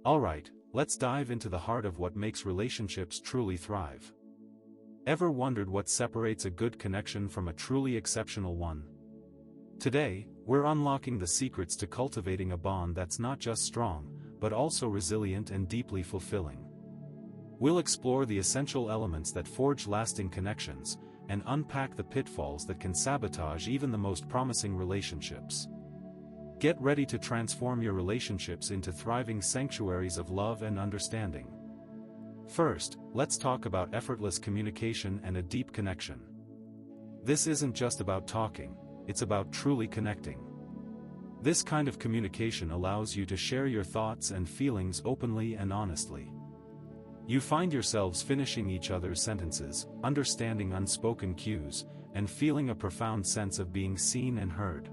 Alright, let's dive into the heart of what makes relationships truly thrive. Ever wondered what separates a good connection from a truly exceptional one? Today, we're unlocking the secrets to cultivating a bond that's not just strong, but also resilient and deeply fulfilling. We'll explore the essential elements that forge lasting connections, and unpack the pitfalls that can sabotage even the most promising relationships. Get ready to transform your relationships into thriving sanctuaries of love and understanding. First, let's talk about effortless communication and a deep connection. This isn't just about talking, it's about truly connecting. This kind of communication allows you to share your thoughts and feelings openly and honestly. You find yourselves finishing each other's sentences, understanding unspoken cues, and feeling a profound sense of being seen and heard.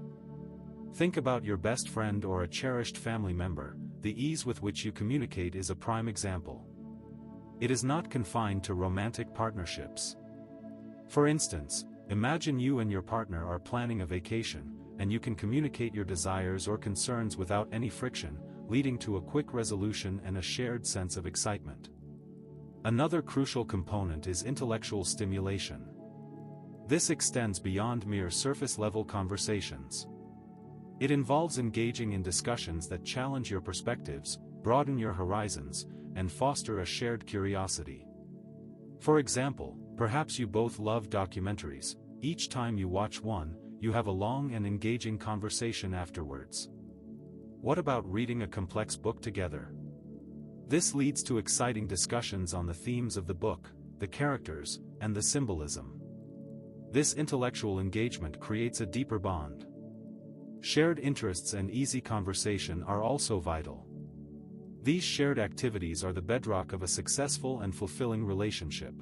Think about your best friend or a cherished family member. The ease with which you communicate is a prime example. It is not confined to romantic partnerships. For instance, imagine you and your partner are planning a vacation, and you can communicate your desires or concerns without any friction, leading to a quick resolution and a shared sense of excitement. Another crucial component is intellectual stimulation. This extends beyond mere surface-level conversations. It involves engaging in discussions that challenge your perspectives, broaden your horizons, and foster a shared curiosity. For example, perhaps you both love documentaries. Each time you watch one, you have a long and engaging conversation afterwards. What about reading a complex book together? This leads to exciting discussions on the themes of the book, the characters, and the symbolism. This intellectual engagement creates a deeper bond. Shared interests and easy conversation are also vital. These shared activities are the bedrock of a successful and fulfilling relationship.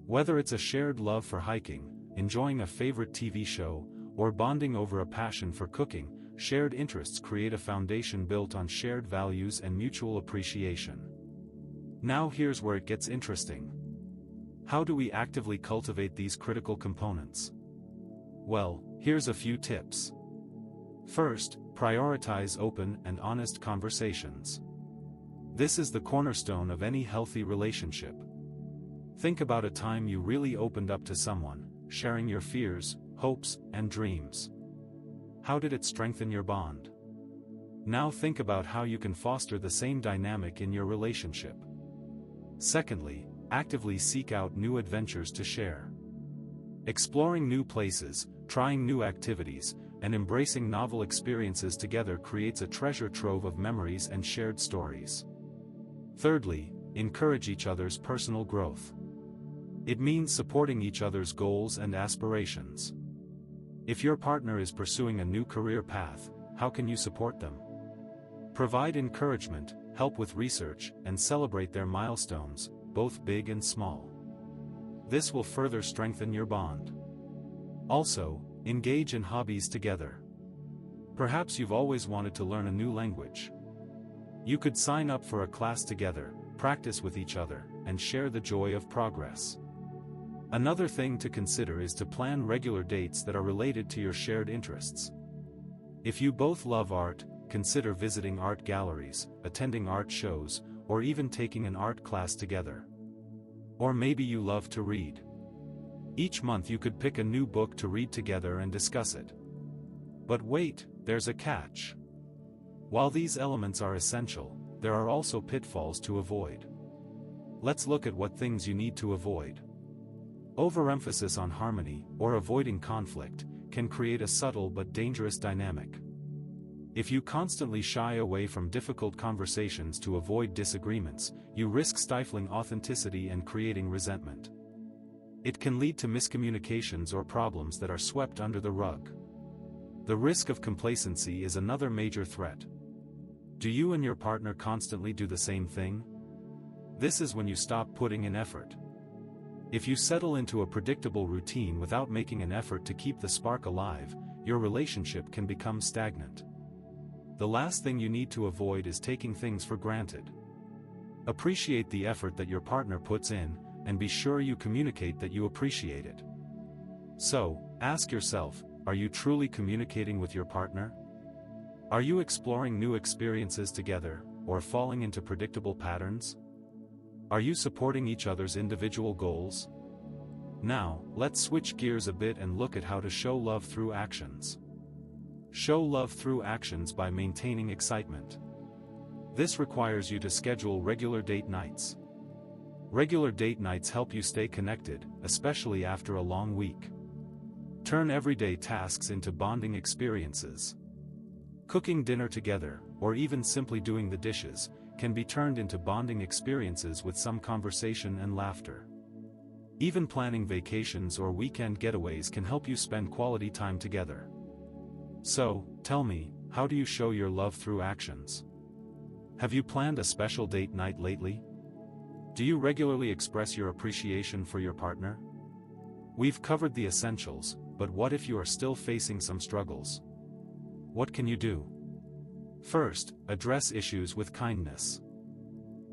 Whether it's a shared love for hiking, enjoying a favorite TV show, or bonding over a passion for cooking, shared interests create a foundation built on shared values and mutual appreciation. Now here's where it gets interesting. How do we actively cultivate these critical components? Well, here's a few tips. First, prioritize open and honest conversations. This is the cornerstone of any healthy relationship. Think about a time you really opened up to someone, sharing your fears, hopes, and dreams. How did it strengthen your bond? Now think about how you can foster the same dynamic in your relationship. Secondly, actively seek out new adventures to share. Exploring new places, trying new activities, and embracing novel experiences together creates a treasure trove of memories and shared stories. Thirdly, encourage each other's personal growth. It means supporting each other's goals and aspirations. If your partner is pursuing a new career path, how can you support them? Provide encouragement, help with research, and celebrate their milestones, both big and small. This will further strengthen your bond. Also, engage in hobbies together. Perhaps you've always wanted to learn a new language. You could sign up for a class together, practice with each other, and share the joy of progress. Another thing to consider is to plan regular dates that are related to your shared interests. If you both love art, consider visiting art galleries, attending art shows, or even taking an art class together. Or maybe you love to read. Each month you could pick a new book to read together and discuss it. But wait, there's a catch. While these elements are essential, there are also pitfalls to avoid. Let's look at what things you need to avoid. Overemphasis on harmony, or avoiding conflict, can create a subtle but dangerous dynamic. If you constantly shy away from difficult conversations to avoid disagreements, you risk stifling authenticity and creating resentment. It can lead to miscommunications or problems that are swept under the rug. The risk of complacency is another major threat. Do you and your partner constantly do the same thing? This is when you stop putting in effort. If you settle into a predictable routine without making an effort to keep the spark alive, your relationship can become stagnant. The last thing you need to avoid is taking things for granted. Appreciate the effort that your partner puts in, and be sure you communicate that you appreciate it. So, ask yourself, are you truly communicating with your partner? Are you exploring new experiences together, or falling into predictable patterns? Are you supporting each other's individual goals? Now, let's switch gears a bit and look at how to show love through actions. Show love through actions by maintaining excitement. This requires you to schedule regular date nights. Regular date nights help you stay connected, especially after a long week. Turn everyday tasks into bonding experiences. Cooking dinner together, or even simply doing the dishes, can be turned into bonding experiences with some conversation and laughter. Even planning vacations or weekend getaways can help you spend quality time together. So, tell me, how do you show your love through actions? Have you planned a special date night lately? Do you regularly express your appreciation for your partner? We've covered the essentials, but what if you are still facing some struggles? What can you do? First, address issues with kindness.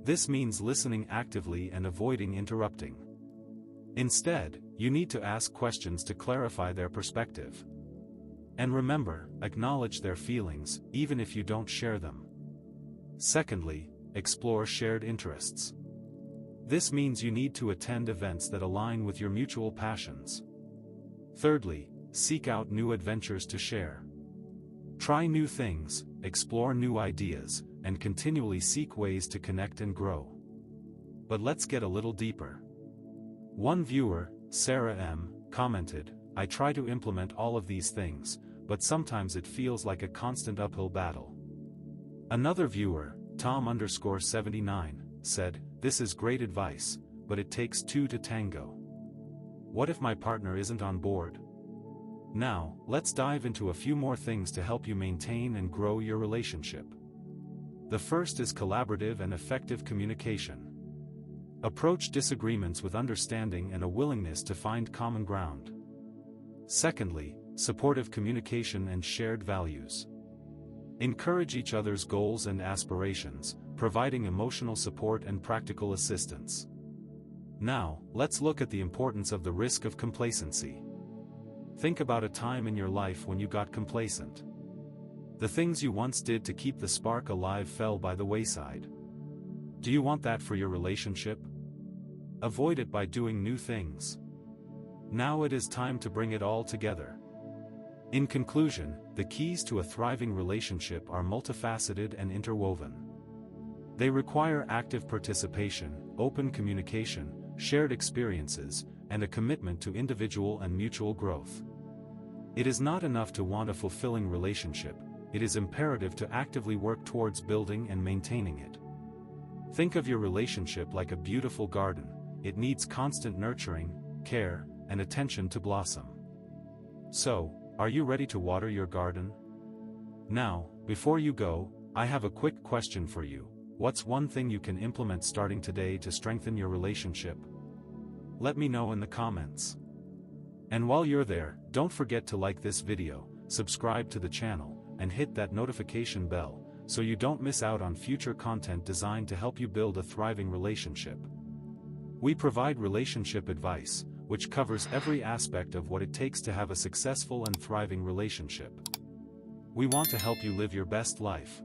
This means listening actively and avoiding interrupting. Instead, you need to ask questions to clarify their perspective. And remember, acknowledge their feelings, even if you don't share them. Secondly, explore shared interests. This means you need to attend events that align with your mutual passions. Thirdly, seek out new adventures to share. Try new things, explore new ideas, and continually seek ways to connect and grow. But let's get a little deeper. One viewer, Sarah M., commented, "I try to implement all of these things, but sometimes it feels like a constant uphill battle." Another viewer, Tom_79, said, "This is great advice, but it takes two to tango. What if my partner isn't on board?" Now, let's dive into a few more things to help you maintain and grow your relationship. The first is collaborative and effective communication. Approach disagreements with understanding and a willingness to find common ground. Secondly, supportive communication and shared values. Encourage each other's goals and aspirations, providing emotional support and practical assistance. Now, let's look at the importance of the risk of complacency. Think about a time in your life when you got complacent. The things you once did to keep the spark alive fell by the wayside. Do you want that for your relationship? Avoid it by doing new things. Now it is time to bring it all together. In conclusion, the keys to a thriving relationship are multifaceted and interwoven. They require active participation, open communication, shared experiences, and a commitment to individual and mutual growth. It is not enough to want a fulfilling relationship, it is imperative to actively work towards building and maintaining it. Think of your relationship like a beautiful garden. It needs constant nurturing, care, and attention to blossom. So, are you ready to water your garden? Now, before you go, I have a quick question for you. What's one thing you can implement starting today to strengthen your relationship? Let me know in the comments. And while you're there, don't forget to like this video, subscribe to the channel, and hit that notification bell, so you don't miss out on future content designed to help you build a thriving relationship. We provide relationship advice, which covers every aspect of what it takes to have a successful and thriving relationship. We want to help you live your best life.